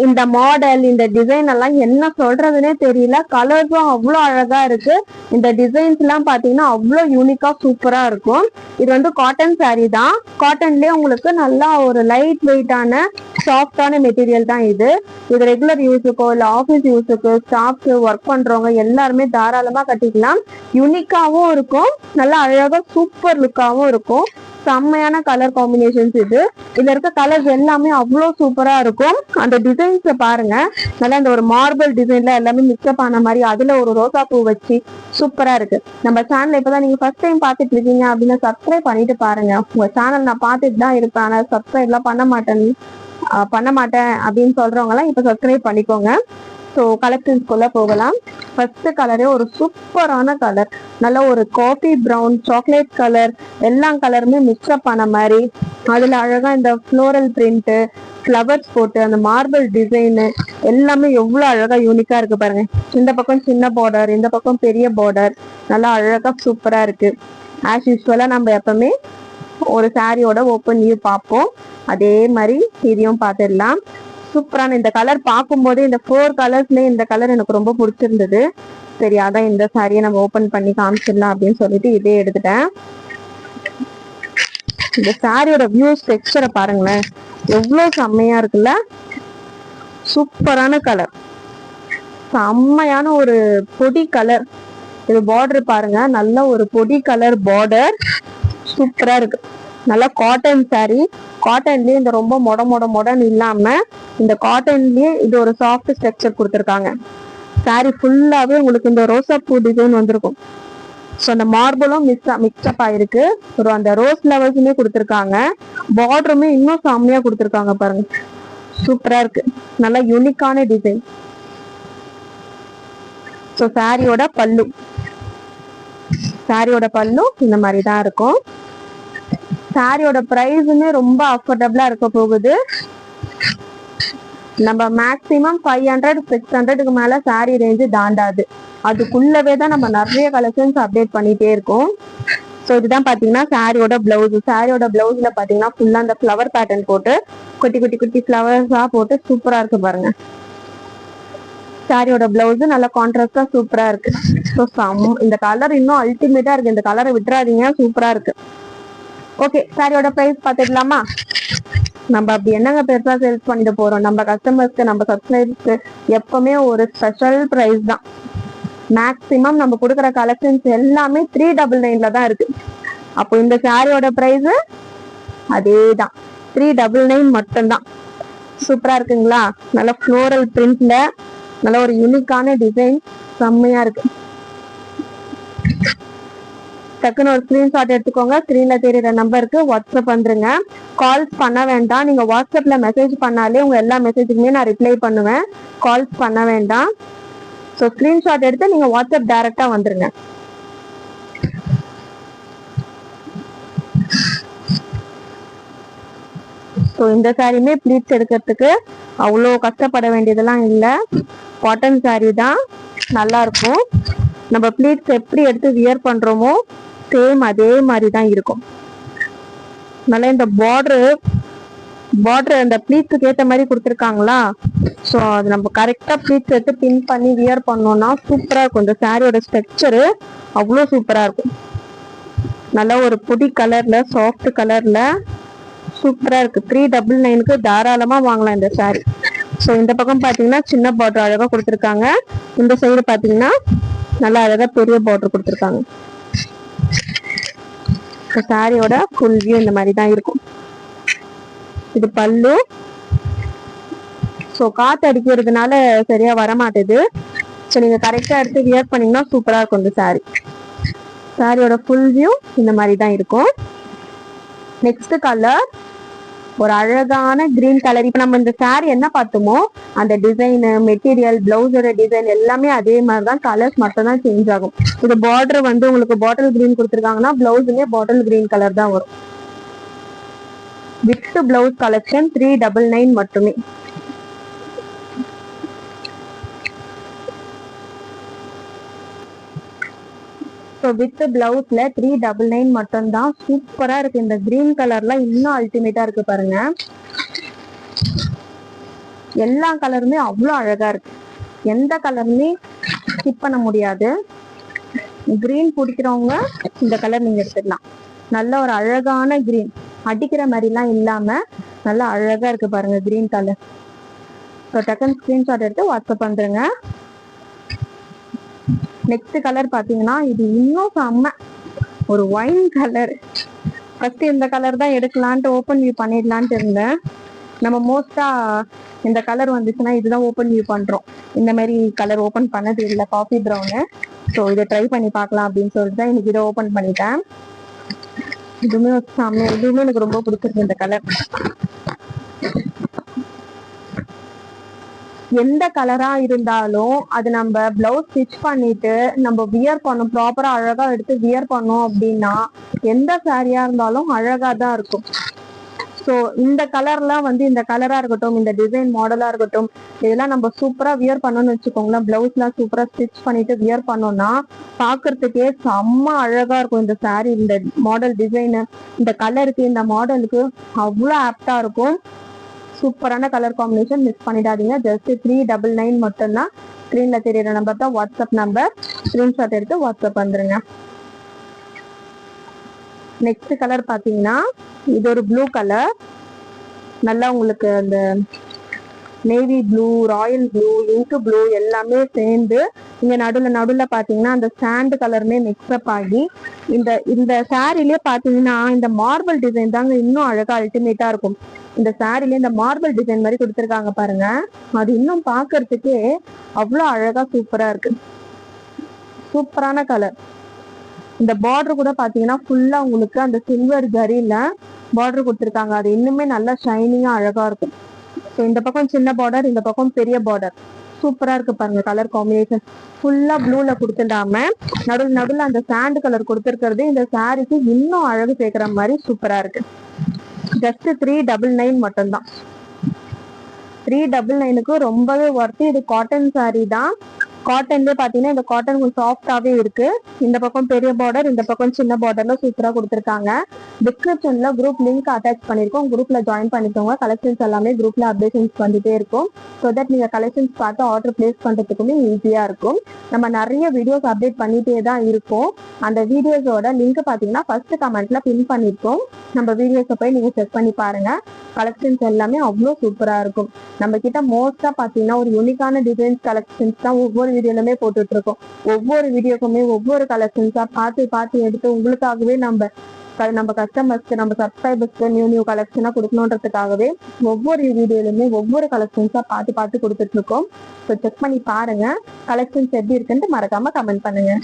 இந்த மாடல் இந்த டிசைன் எல்லாம் என்ன சொல்றதுன்னே தெரியல. கலர்ஸும் அவ்வளோ அழகா இருக்கு. இந்த டிசைன்ஸ் எல்லாம் பாத்தீங்கன்னா அவ்வளோ யூனிக்கா சூப்பரா இருக்கும். இது வந்து காட்டன் சாரீ தான். காட்டன்லயே உங்களுக்கு நல்லா ஒரு லைட் வெயிட்டான சாஃப்டான மெட்டீரியல் தான் இது. இது ரெகுலர் யூஸுக்கோ இல்ல ஆஃபீஸ் யூஸுக்கு ஸ்டாஃப்ஸ் ஒர்க் பண்றவங்க எல்லாருமே தாராளமா கட்டிக்கலாம். யூனிக்காவும் இருக்கும், நல்லா அழகா சூப்பர் லுக்காவும் இருக்கும். செம்மையான கலர் காம்பினேஷன்ஸ் இது. இதுல இருக்க கலர்ஸ் எல்லாமே அவ்வளோ சூப்பரா இருக்கும். அந்த டிசைன்ஸ் பாருங்க, நல்லா இந்த ஒரு மார்பிள் டிசைன்ல எல்லாமே மிக்ஸ்அப் ஆன மாதிரி அதுல ஒரு ரோசா பூ வச்சு சூப்பரா இருக்கு. நம்ம சேனல் இப்பதான் நீங்க ஃபர்ஸ்ட் டைம் பார்த்துட்டு இருக்கீங்க அப்படின்னா சப்ஸ்கிரைப் பண்ணிட்டு பாருங்க. உங்க சேனல் நான் பார்த்துட்டு தான் இருப்பேன், ஆனா சப்ஸ்கிரைப் எல்லாம் பண்ண மாட்டேன் அப்படின்னு சொல்றவங்க எல்லாம் இப்ப சப்ஸ்கிரைப் பண்ணிக்கோங்க. ஸோ கலெக்ஷன்ஸ்குள்ள போகலாம். ஃபர்ஸ்ட் கலரே ஒரு சூப்பரான கலர், நல்ல ஒரு காஃபி ப்ரௌன் சாக்லேட் கலர், எல்லா கலருமே மிக்ஸ்அப் ஆன மாதிரி அதுல அழகா இந்த ஃப்ளோரல் பிரிண்ட் ஃப்ளவர்ஸ் போட்டு அந்த மார்பிள் டிசைனு எல்லாமே எவ்வளவு அழகா யூனிக்கா இருக்கு பாருங்க. இந்த பக்கம் சின்ன பார்டர், இந்த பக்கம் பெரிய பார்டர், நல்லா அழகா சூப்பரா இருக்கு. ஆஸ் யூஸ்வலா நம்ம எப்பவுமே ஒரு சாரியோட ஓப்பன் வியூ பார்ப்போம், அதே மாதிரி இதையும் பார்த்துடலாம். சூப்பரான இந்த கலர் பார்க்கும் போதே இந்த 4 கலர்ஸ்லயே இந்த கலர் எனக்கு ரொம்ப பிடிச்சிருந்தது. சரி, அதான் இந்த சாரியை நம்ம ஓபன் பண்ணி காமிச்சிடலாம் அப்படின்னு சொல்லிட்டு இதே எடுத்துட்டேன். இந்த சாரியோட வியூஸ் டெக்ஸ்சரை பாருங்களேன், எவ்வளவு செம்மையா இருக்குல்ல. சூப்பரான கலர், செம்மையான ஒரு பொடி கலர். இது பார்டர் பாருங்க, நல்ல ஒரு பொடி கலர் பார்டர், சூப்பரா இருக்கு. நல்லா காட்டன் சாரி. காட்டன்லயே இந்த ரொம்ப மொடன்னு இல்லாம இந்த காட்டன்லயே இது ஒரு சாஃப்ட் ஸ்ட்ரக்சர் கொடுத்துருக்காங்க. சாரி ஃபுல்லாவே உங்களுக்கு இந்த ரோசா பூ டிசைன் வந்திருக்கும். ஸோ அந்த மார்பிளும் மிக்ஸ்அப் ஆயிருக்கு. ஒரு அந்த ரோஸ் லெவல்ஸுமே கொடுத்துருக்காங்க. பார்டருமே இன்னும் செம்மையா கொடுத்துருக்காங்க பாருங்க, சூப்பரா இருக்கு. நல்லா யூனிக்கான டிசைன். ஸோ சாரியோட பல்லு இந்த மாதிரி தான் இருக்கும். சாரியோட பிரைஸுமே ரொம்ப அஃபோர்டபுளா இருக்க போகுது. நம்ம மேக்சிமம் 500-600க்கு மேல சாரி ரேஞ்சு தாண்டாது. அதுக்குள்ளவே தான் நம்ம நிறைய கலெக்ஷன்ஸ் அப்டேட் பண்ணிட்டே இருக்கோம். ஸோ இதுதான் பாத்தீங்கன்னா சாரியோட பிளவுஸ். சாரியோட பிளவுஸ்ல பாத்தீங்கன்னா ஃபுல்லா அந்த ஃபிளவர் பேட்டர்ன் போட்டு குட்டி குட்டி குட்டி ஃபிளவர்ஸா போட்டு சூப்பரா இருக்கு பாருங்க. சாரியோட பிளவுஸ் நல்லா கான்ட்ராஸ்டா சூப்பரா இருக்கு. ஸோ இந்த கலர் இன்னும் அல்டிமேட்டா இருக்கு. இந்த கலரை விட்டுறாதீங்க, சூப்பரா இருக்கு. ஓகே, சாரியோட பிரைஸ் பார்த்துடலாமா? நம்ம அப்படி என்னங்க பெருசா சேல்ஸ் பண்ணிட்டு போறோம். நம்ம கஸ்டமர்ஸ்க்கு நம்ம சப்ஸ்கிரைபர்ஸ்க்கு எப்பவுமே ஒரு ஸ்பெஷல் பிரைஸ் தான். மேக்சிமம் நம்ம கொடுக்குற கலெக்ஷன்ஸ் எல்லாமே 399 தான் இருக்கு. அப்போ இந்த சாரியோட பிரைஸ் அதேதான், 399 மட்டும்தான். சூப்பரா இருக்குங்களா? நல்ல ஃப்ளோரல் பிரிண்ட்ல நல்ல ஒரு யூனிக்கான டிசைன், செம்மையா இருக்கு. டக்குன்னு ஒரு ஸ்கிரீன்ஷாட் எடுத்துக்கோங்க. ஸ்கிரீன்ல தெரியுற நம்பருக்கு வாட்ஸ்அப் வந்துருங்க. கால்ஸ் பண்ண வேண்டாம். நீங்க வாட்ஸ்அப்ல மெசேஜ் பண்ணாலே உங்க எல்லா மெசேஜுக்குமே நான் ரிப்ளை பண்ணுவேன். கால்ஸ் பண்ண வேண்டாம். ஸோ ஸ்கிரீன்ஷாட் எடுத்து நீங்க வாட்ஸ்அப் டைரக்டா வந்துருங்க. ஸோ இந்த சாரியுமே ப்ளீட்ஸ் எடுக்கிறதுக்கு அவ்வளோ கஷ்டப்பட வேண்டியதெல்லாம் இல்லை. காட்டன் சாரி தான், நல்லா இருக்கும். நம்ம ப்ளீட்ஸ் எப்படி எடுத்து வியர் பண்றோமோ சேம் அதே மாதிரி தான் இருக்கும். நல்லா இந்த பார்டர் அந்த ப்ளீட்ஸுக்கு ஏற்ற மாதிரி கொடுத்துருக்காங்களா. ஸோ அது நம்ம கரெக்டா ப்ளீட்ஸ் எடுத்து பின் பண்ணி வியர் பண்ணோம்னா சூப்பரா இருக்கும். இந்த சாரியோட ஸ்ட்ரக்சரு அவ்வளோ சூப்பரா இருக்கும். நல்லா ஒரு பொடி கலர்ல சாஃப்ட் கலர்ல சூப்பரா இருக்கு. 399க்கு தாராளமா வாங்கலாம் இந்த சாரி. ஸோ இந்த பக்கம் பாத்தீங்கன்னா சின்ன பார்டர் அழகா கொடுத்துருக்காங்க. இந்த சைடு பாத்தீங்கன்னா நல்லா அழகா பெரிய பார்டர் கொடுத்துருக்காங்க. சாரியோட ஃபுல் வியூ இந்த மாதிரி தான் இருக்கும். இது பல்லு. ஸோ காத்து அடிக்கிறதுனால சரியா வரமாட்டேது. ஸோ நீங்க கரெக்டா எடுத்து வியர் பண்ணீங்கன்னா சூப்பரா இருக்கும் இந்த சாரி. சாரியோட ஃபுல் வியூ இந்த மாதிரி தான் இருக்கும். நெக்ஸ்ட் கலர் ஒரு அழகான கிரீன் கலர். இப்ப நம்ம இந்த சாரி என்ன பார்த்தோமோ அந்த டிசைன், மெட்டீரியல், பிளவுஸோட டிசைன் எல்லாமே அதே மாதிரிதான். கலர்ஸ் மட்டும் தான் சேஞ்ச் ஆகும். இது பார்டர் வந்து உங்களுக்கு பாட்டில் கிரீன் கொடுத்துருக்காங்கன்னா பிளவுஸுமே பாட்டில் கிரீன் கலர் தான் வரும். வித் பிளவுஸ் கலெக்ஷன் 399 மட்டுமே. ஸோ வித் பிளவுஸ்ல 399 மட்டும் தான். சூப்பரா இருக்கு. இந்த கிரீன் கலர்லாம் இன்னும் அல்டிமேட்டா இருக்கு பாருங்க. எல்லா கலருமே அவ்வளோ அழகா இருக்கு. எந்த கலருமே ஸ்கிப் பண்ண முடியாது. கிரீன் பிடிக்கிறவங்க இந்த கலர் நீங்க எடுத்துக்கலாம். நல்ல ஒரு அழகான கிரீன், அடிக்கிற மாதிரிலாம் இல்லாம நல்லா அழகா இருக்கு பாருங்க கிரீன் கலர். ஸோ டக்குன்னு ஸ்கிரீன்ஷாட் எடுத்து வாட்ஸ்அப் பண்றேங்க. நெக்ஸ்ட் கலர் பாத்தீங்கன்னா இது இன்னும் செம்ம ஒரு ஒயின் கலர். ஃபர்ஸ்ட் இந்த கலர் தான் எடுக்கலான்ட்டு ஓப்பன் வியூ பண்ணிடலான்ட்டு இருந்தேன். நம்ம மோஸ்டா இந்த கலர் வந்துச்சுன்னா இதுதான் ஓப்பன் வியூ பண்றோம். இந்த மாதிரி கலர் ஓப்பன் பண்ணது இல்லை, காஃபி ப்ரௌனு. ஸோ இதை ட்ரை பண்ணி பார்க்கலாம் அப்படின்னு சொல்லிட்டு தான் இன்னைக்கு இதை ஓப்பன் பண்ணிட்டேன். இதுவுமே இதுவுமே எனக்கு ரொம்ப பிடிச்சிருக்கு இந்த கலர். எந்த கலரா இருந்தாலும் அது நம்ம பிளவுஸ் ஸ்டிச் பண்ணிட்டு நம்ம வியர் பண்ணோம், ப்ராப்பரா அழகா எடுத்து வியர் பண்ணோம் அப்படின்னா எந்த சாரியா இருந்தாலும் அழகா தான் இருக்கும். ஸோ இந்த கலர்லாம் வந்து இந்த கலரா இருக்கட்டும், இந்த டிசைன் மாடலா இருக்கட்டும், இதெல்லாம் நம்ம சூப்பரா வியர் பண்ணோம்னு வச்சுக்கோங்களேன். பிளவுஸ் எல்லாம் சூப்பரா ஸ்டிச் பண்ணிட்டு வியர் பண்ணோம்னா பாக்குறதுக்கே செம்ம அழகா இருக்கும். இந்த சாரி, இந்த மாடல் டிசைனு, இந்த கலருக்கு, இந்த மாடலுக்கு அவ்வளோ ஆப்டா இருக்கும். சூப்பரான கலர் காம்பினேஷன், மிஸ் பண்ணிடாதீங்க. ஜஸ்ட் 399 மட்டும்தான். ஸ்கிரீன்ல தெரியற நம்பர் தான் வாட்ஸ்அப் நம்பர். ஸ்கிரீன்ஷாட் எடுத்து வாட்ஸ்அப் வந்துருங்க. நெக்ஸ்ட் கலர் பாத்தீங்கன்னா இது ஒரு ப்ளூ கலர். நல்லா உங்களுக்கு அந்த நேவி ப்ளூ, ராயல் ப்ளூ, இங்கு ப்ளூ எல்லாமே சேர்ந்து இங்க நடுவுல பாத்தீங்கன்னா அந்த சாண்ட் கலருமே மிக்ஸ்அப் ஆகி இந்த இந்த சாரிலே பாத்தீங்கன்னா இந்த மார்பிள் டிசைன் தாங்க இன்னும் அழகா அல்டிமேட்டா இருக்கும். இந்த சாரில இந்த மார்பிள் டிசைன் மாதிரி கொடுத்துருக்காங்க பாருங்க. அது இன்னும் பாக்குறதுக்கே அவ்வளோ அழகா சூப்பரா இருக்கு. சூப்பரான கலர். இந்த பார்டர் கூட பாத்தீங்கன்னா ஃபுல்லா உங்களுக்கு அந்த சில்வர் ஜரியில பார்டர் கொடுத்துருக்காங்க. அது இன்னுமே நல்லா ஷைனிங்கா அழகா இருக்கும். ஸோ இந்த பக்கம் சின்ன பார்டர், இந்த பக்கம் பெரிய பார்டர். சூப்பரா இருக்கு பாருங்க கலர் காம்பினேஷன். ஃபுல்லா ப்ளூல கொடுத்துடாம நடுவில் அந்த சாண்ட் கலர் கொடுத்துருக்கிறது இந்த சாரிக்கு இன்னும் அழகு சேர்க்கிற மாதிரி சூப்பரா இருக்கு. ஜஸ்ட் 399 மட்டும்தான். 399க்கு ரொம்பவே ஒர்த்து. இது காட்டன் சாரி தான். காட்டன்ல பாத்தீங்கன்னா இந்த காட்டன் கொஞ்சம் சாஃப்டாவே இருக்கு. இந்த பக்கம் பெரிய பார்டர், இந்த பக்கம் சின்ன பார்டர்ல சூப்பரா கொடுத்துருக்காங்க. டிஸ்கிரிப்ஷன்ல குரூப் லிங்க் அட்டாச் பண்ணிருக்கோம். குரூப்ல ஜாயின் பண்ணிக்கோங்க. கலெக்ஷன்ஸ் எல்லாமே குரூப்ல அப்டேஷன்ஸ் வந்துட்டே இருக்கும். ஸோ தட் நீங்க கலெக்ஷன்ஸ் பார்த்து ஆர்டர் பிளேஸ் பண்றதுக்குமே ஈஸியா இருக்கும். நம்ம நிறைய வீடியோஸ் அப்டேட் பண்ணிட்டே தான் இருக்கோம். அந்த வீடியோஸோட லிங்க் பாத்தீங்கன்னா ஃபர்ஸ்ட் கமெண்ட்ல பின் பண்ணிருக்கோம். நம்ம வீடியோஸை போய் நீங்க செக் பண்ணி பாருங்க. கலெக்ஷன்ஸ் எல்லாமே அவ்வளோ சூப்பரா இருக்கும். நம்ம கிட்ட மோஸ்டா பாத்தீங்கன்னா ஒரு யூனிக்கான டிசைன்ஸ் கலெக்ஷன்ஸ் தான் ஒவ்வொரு வீடியோலுமே போட்டுட்டு இருக்கோம். ஒவ்வொரு வீடியோக்குமே ஒவ்வொரு கலெக்ஷன்ஸா பார்த்து எடுத்து உங்களுக்காகவே நம்ம கஸ்டமர்ஸ்க்கு, நம்ம சப்ஸ்கிரைபர்ஸ்க்கு நியூ கலெக்ஷனா கொடுக்கணுன்றதுக்காகவே ஒவ்வொரு வீடியோலுமே ஒவ்வொரு கலெக்ஷன்ஸா பார்த்து கொடுத்துட்டு இருக்கோம். ஸோ செக் பண்ணி பாருங்க. கலெக்ஷன்ஸ் எப்படி இருக்குன்ட்டு மறக்காம கமெண்ட் பண்ணுங்க.